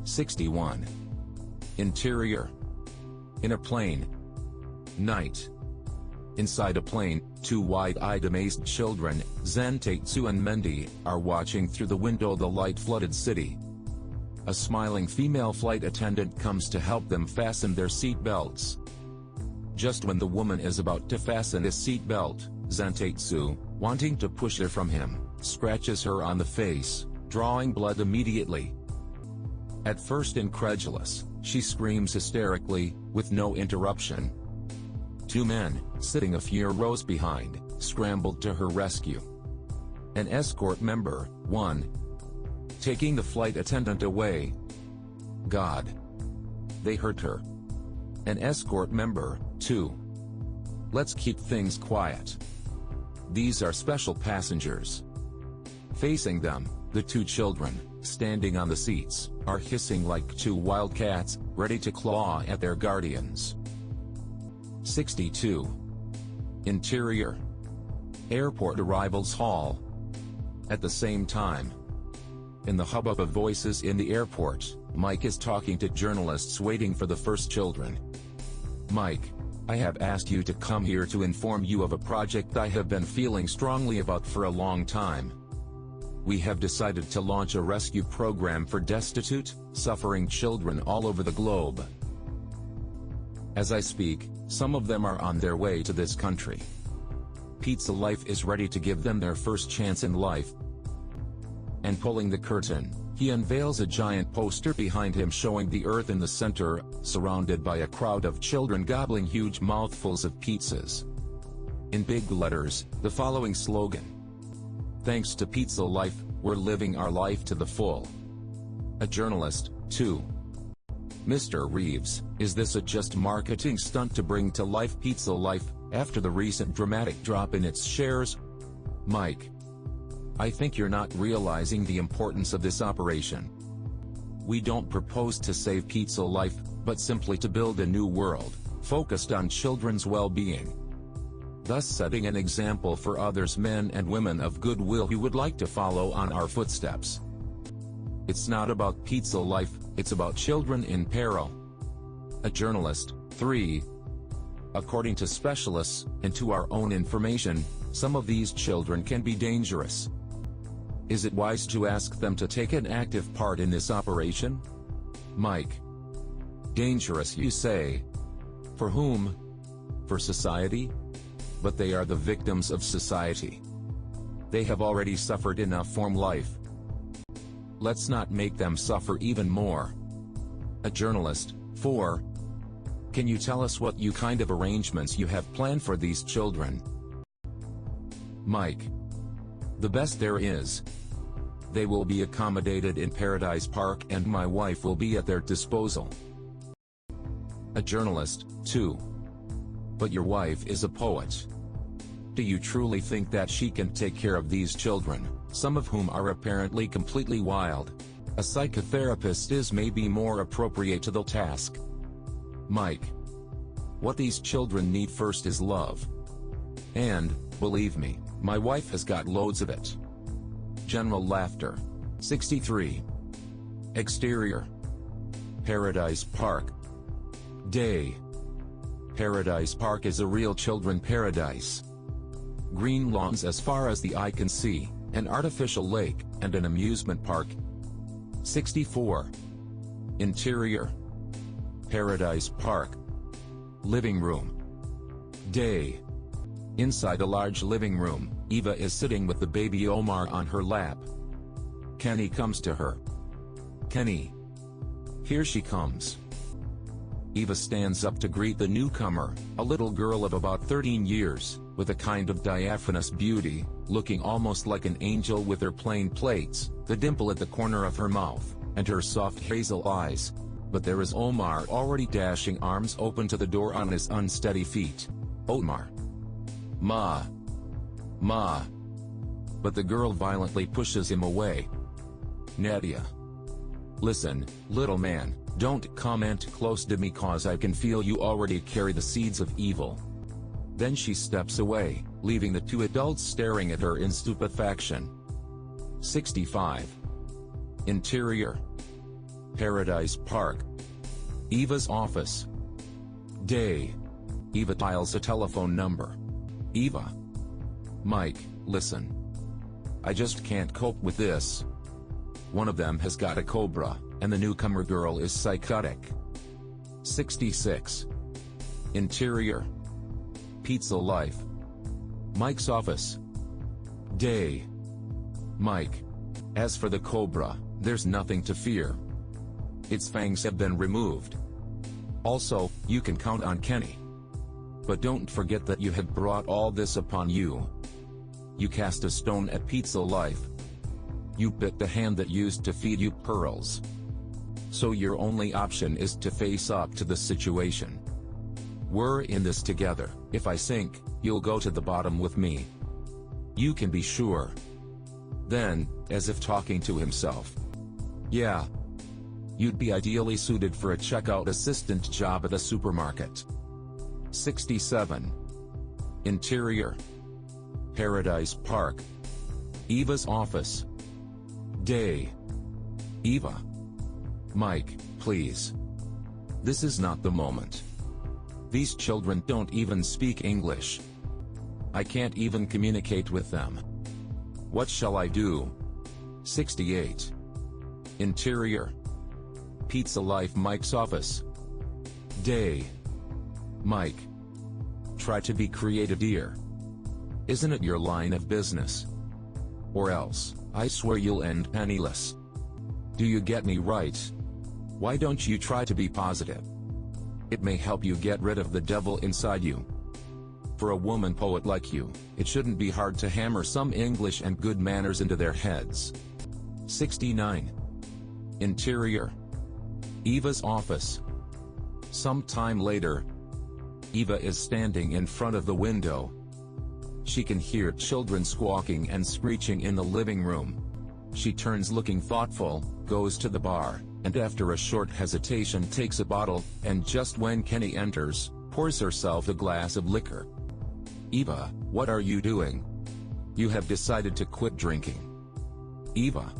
61. Interior. In a plane. Night. Inside a plane, two wide-eyed amazed children, Zantetsu and Mendi, are watching through the window the light-flooded city. A smiling female flight attendant comes to help them fasten their seat belts. Just when the woman is about to fasten his seat belt, Zantetsu, wanting to push her from him, scratches her on the face, drawing blood immediately. At first incredulous, she screams hysterically, with no interruption. Two men, sitting a few rows behind, scrambled to her rescue. An escort member, 1. Taking the flight attendant away. God. They hurt her. An escort member, 2. Let's keep things quiet. These are special passengers. Facing them, the two children, standing on the seats, are hissing like two wild cats, ready to claw at their guardians. 62. Interior. Airport arrivals hall. At the same time, in the hubbub of voices in the airport, Mike is talking to journalists waiting for the first children. Mike, I have asked you to come here to inform you of a project I have been feeling strongly about for a long time. We have decided to launch a rescue program for destitute, suffering children all over the globe. As I speak, some of them are on their way to this country. Pizza Life is ready to give them their first chance in life. And pulling the curtain, he unveils a giant poster behind him showing the earth in the center, surrounded by a crowd of children gobbling huge mouthfuls of pizzas. In big letters, the following slogan: Thanks to Pizza Life, we're living our life to the full. A journalist, 2. Mr. Reeves, is this a just marketing stunt to bring to life Pizza Life, after the recent dramatic drop in its shares? Mike, I think you're not realizing the importance of this operation. We don't propose to save Pizza Life, but simply to build a new world, focused on children's well-being. Thus setting an example for others, men and women of goodwill who would like to follow on our footsteps. It's not about Pizza Life, it's about children in peril. A journalist, 3. According to specialists, and to our own information, some of these children can be dangerous. Is it wise to ask them to take an active part in this operation? Mike. Dangerous, you say? For whom? For society? But they are the victims of society. They have already suffered enough from life. Let's not make them suffer even more. A journalist, 4. Can you tell us what kind of arrangements you have planned for these children? Mike. The best there is. They will be accommodated in Paradise Park and my wife will be at their disposal. A journalist, 2. But your wife is a poet. Do you truly think that she can take care of these children, some of whom are apparently completely wild? A psychotherapist is maybe more appropriate to the task. Mike. What these children need first is love. And, believe me, my wife has got loads of it. General laughter. 63. Exterior. Paradise Park. Day. Paradise Park is a real children paradise. Green lawns as far as the eye can see, an artificial lake, and an amusement park. 64. Interior. Paradise Park. Living room. Day. Inside a large living room, Eva is sitting with the baby Omar on her lap. Kenny comes to her. Kenny. Here she comes. Eva stands up to greet the newcomer, a little girl of about 13 years, with a kind of diaphanous beauty, looking almost like an angel with her plain plates, the dimple at the corner of her mouth, and her soft hazel eyes. But there is Omar already dashing arms open to the door on his unsteady feet. Omar. Ma. Ma. But the girl violently pushes him away. Nadia. Listen, little man, don't comment close to me cause I can feel you already carry the seeds of evil. Then she steps away, leaving the two adults staring at her in stupefaction. 65. Interior. Paradise Park. Eva's office. Day. Eva dials a telephone number. Eva. Mike, listen. I just can't cope with this. One of them has got a cobra, and the newcomer girl is psychotic. 66. Interior. Pizza Life. Mike's office. Day. Mike. As for the cobra, there's nothing to fear. Its fangs have been removed. Also, you can count on Kenny. But don't forget that you have brought all this upon you. You cast a stone at Pizza Life. You bit the hand that used to feed you pearls. So your only option is to face up to the situation. We're in this together. If I sink, you'll go to the bottom with me. You can be sure. Then, as if talking to himself. Yeah. You'd be ideally suited for a checkout assistant job at a supermarket. 67. Interior. Paradise Park. Eva's office. Day. Eva. Mike, please. This is not the moment. These children don't even speak English. I can't even communicate with them. What shall I do? 68. Interior. Pizza Life. Mike's office. Day. Mike. Try to be creative, dear. Isn't it your line of business? Or else, I swear you'll end penniless. Do you get me right? Why don't you try to be positive? It may help you get rid of the devil inside you. For a woman poet like you, it shouldn't be hard to hammer some English and good manners into their heads. 69. Interior. Eva's office. Some time later. Eva is standing in front of the window. She can hear children squawking and screeching in the living room. She turns looking thoughtful, goes to the bar, and after a short hesitation takes a bottle, and just when Kenny enters, pours herself a glass of liquor. Eva, what are you doing? You have decided to quit drinking. Eva.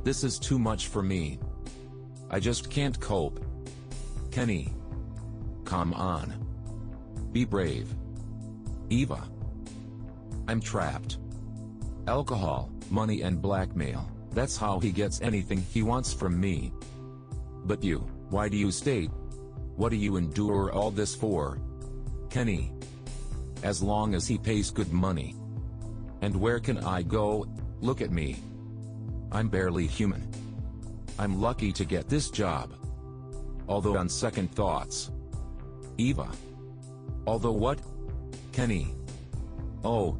This is too much for me. I just can't cope. Kenny. Come on. Be brave. Eva. I'm trapped. Alcohol, money and blackmail, that's how he gets anything he wants from me. But you, why do you stay? What do you endure all this for? Kenny. As long as he pays good money. And where can I go? Look at me. I'm barely human. I'm lucky to get this job. Although on second thoughts. Eva. Although what? Kenny. Oh.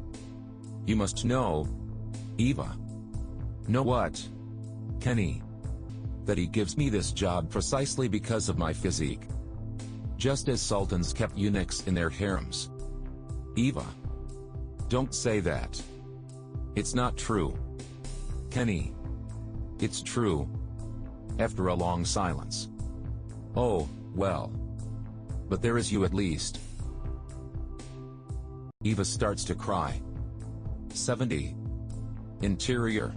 You must know. Eva. Know what? Kenny. That he gives me this job precisely because of my physique. Just as sultans kept eunuchs in their harems. Eva. Don't say that. It's not true. Kenny. It's true. After a long silence. Oh, well. But there is you at least. Eva starts to cry. 70. Interior.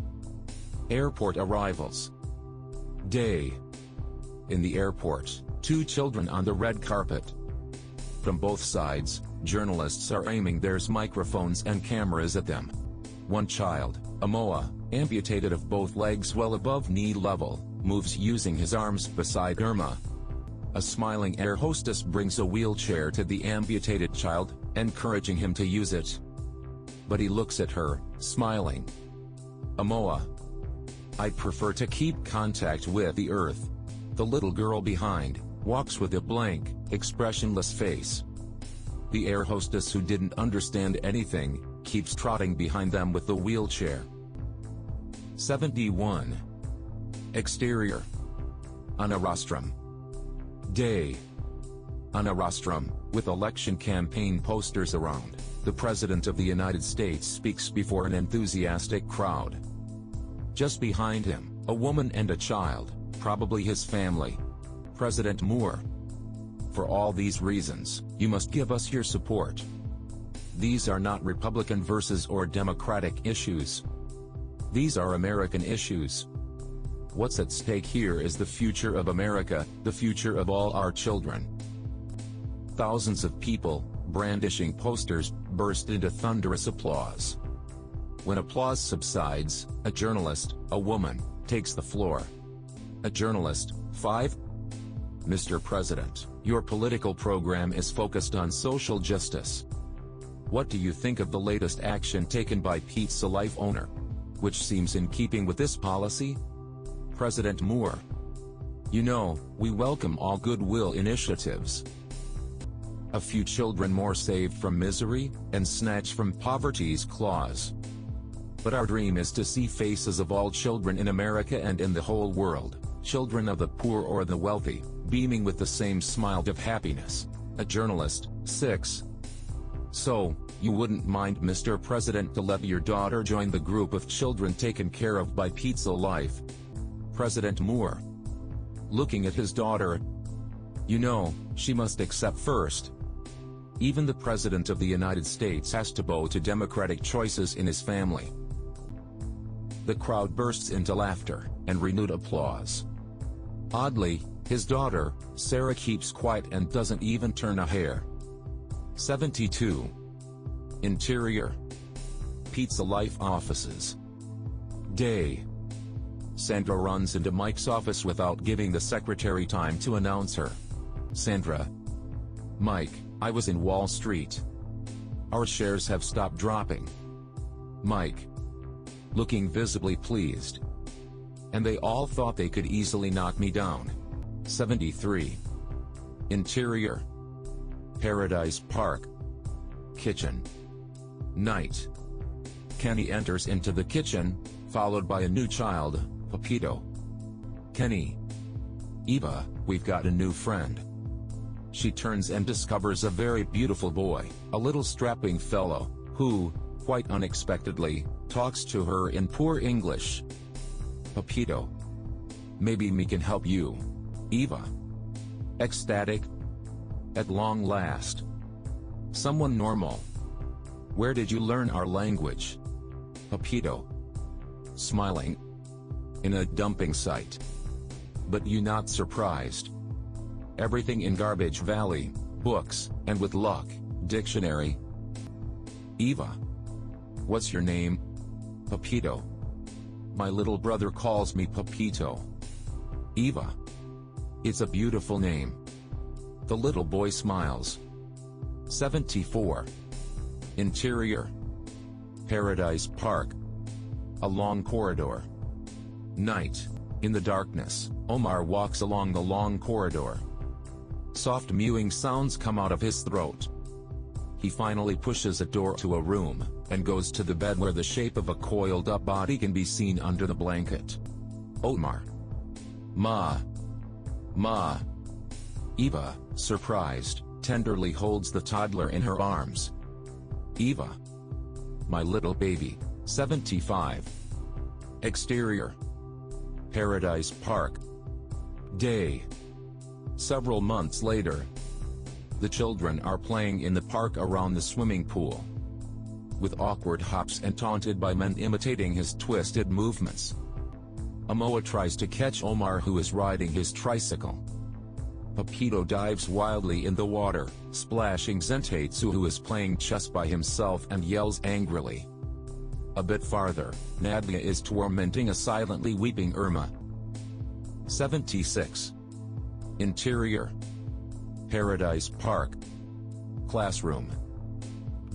Airport arrivals. Day. In the airport, two children on the red carpet. From both sides, journalists are aiming their microphones and cameras at them. One child, Amoa, amputated of both legs well above knee level, moves using his arms beside Irma. A smiling air hostess brings a wheelchair to the amputated child, encouraging him to use it. But he looks at her, smiling. Amoa. I'd prefer to keep contact with the earth. The little girl behind, walks with a blank, expressionless face. The air hostess, who didn't understand anything, keeps trotting behind them with the wheelchair. 71. Exterior. Anarostrum. Day. Anarostrum, with election campaign posters around, the President of the United States speaks before an enthusiastic crowd. Just behind him, a woman and a child, probably his family. President Moore. For all these reasons, you must give us your support. These are not Republican versus or Democratic issues. These are American issues. What's at stake here is the future of America, the future of all our children. Thousands of people, brandishing posters, burst into thunderous applause. When applause subsides, a journalist, a woman, takes the floor. A journalist, 5. Mr. President, your political program is focused on social justice. What do you think of the latest action taken by Pizza Life owner? Which seems in keeping with this policy? President Moore: You know, we welcome all goodwill initiatives. A few children more saved from misery, and snatched from poverty's claws. But our dream is to see faces of all children in America and in the whole world, children of the poor or the wealthy, beaming with the same smile of happiness. A journalist, 6. So, you wouldn't mind, Mr. President, to let your daughter join the group of children taken care of by Pizza Life? President Moore, looking at his daughter: You know, she must accept first. Even the President of the United States has to bow to democratic choices in his family. The crowd bursts into laughter, and renewed applause. Oddly, his daughter, Sarah, keeps quiet and doesn't even turn a hair. 72. Interior. Pizza Life offices. Day. Sandra runs into Mike's office without giving the secretary time to announce her. Sandra: Mike, I was in Wall Street. Our shares have stopped dropping. Mike, looking visibly pleased. And they all thought they could easily knock me down. 73. Interior. Paradise Park. Kitchen. Night. Kenny enters into the kitchen, followed by a new child, Pepito. Kenny: Eva, we've got a new friend. She turns and discovers a very beautiful boy, a little strapping fellow, who, quite unexpectedly, talks to her in poor English. Pepito: Maybe me can help you. Eva, ecstatic. At long last. Someone normal. Where did you learn our language? Pepito, smiling. In a dumping site. But you not surprised. Everything in Garbage Valley, books, and with luck, dictionary. Eva: What's your name? Pepito: My little brother calls me Pepito. Eva: It's a beautiful name. The little boy smiles. 74. Interior. Paradise Park. A long corridor. Night. In the darkness, Omar walks along the long corridor. Soft mewing sounds come out of his throat. He finally pushes a door to a room, and goes to the bed where the shape of a coiled-up body can be seen under the blanket. Omar: Ma. Ma. Eva, surprised, tenderly holds the toddler in her arms. Eva: My little baby. 75. Exterior. Paradise Park. Day. Several months later. The children are playing in the park around the swimming pool. With awkward hops and taunted by men imitating his twisted movements. Amoa tries to catch Omar, who is riding his tricycle. Pepito dives wildly in the water, splashing Zentatsu, who is playing chess by himself, and yells angrily. A bit farther, Nadia is tormenting a silently weeping Irma. 76. Interior. Paradise Park. Classroom.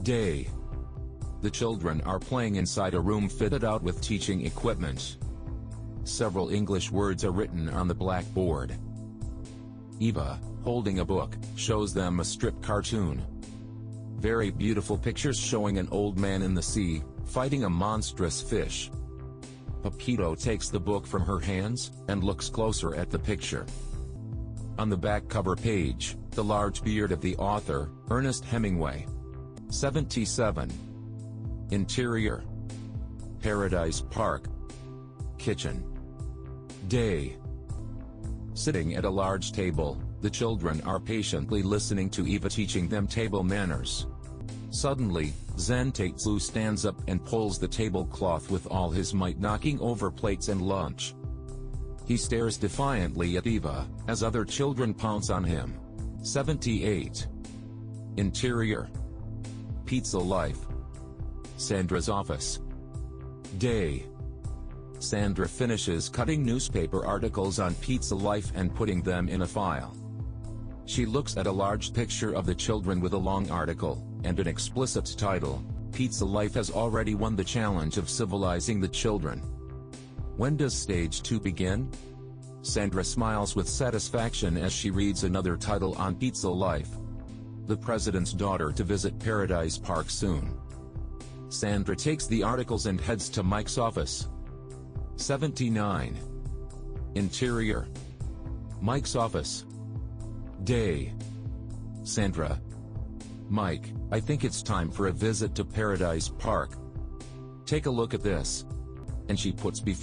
Day. The children are playing inside a room fitted out with teaching equipment. Several English words are written on the blackboard. Eva, holding a book, shows them a strip cartoon. Very beautiful pictures showing an old man in the sea, fighting a monstrous fish. Pepito takes the book from her hands, and looks closer at the picture. On the back cover page, the large beard of the author, Ernest Hemingway. 77. Interior. Paradise Park. Kitchen. Day. Sitting at a large table, the children are patiently listening to Eva teaching them table manners. Suddenly, Zentatsu stands up and pulls the tablecloth with all his might, knocking over plates and lunch. He stares defiantly at Eva, as other children pounce on him. 78. Interior. Pizza Life. Sandra's office. Day. Sandra finishes cutting newspaper articles on Pizza Life and putting them in a file. She looks at a large picture of the children with a long article, and an explicit title, Pizza Life has already won the challenge of civilizing the children. When does stage 2 begin? Sandra smiles with satisfaction as she reads another title on Pizza Life. The president's daughter to visit Paradise Park soon. Sandra takes the articles and heads to Mike's office. 79. Interior. Mike's office. Day. Sandra. Mike, I think it's time for a visit to Paradise Park. Take a look at this. And she puts before